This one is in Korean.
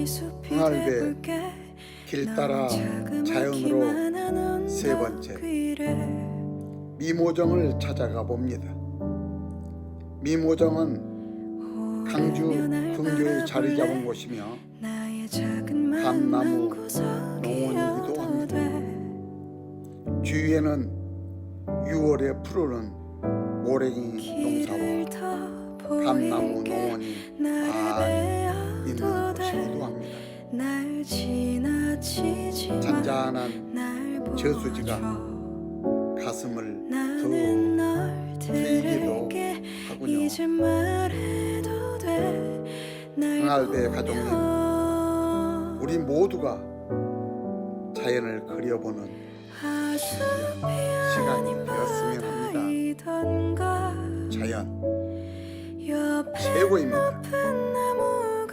흥할배 길 따라 자연으로 세 번째, 미모정을 찾아가 봅니다. 미모정은 강주 근교에 자리 잡은 곳이며 감나무 농원이기도 합니다. 주위에는 6월에 푸르는 모래기 농사와 감나무 농원이 있는 곳이기도 합니다. 잔잔한 저수지가 가슴을 더 트이기도 하군요. 흥할배 가족님, 우리 모두가 자연을 그려보는 시간이 되었으면 합니다. 자연 최고입니다.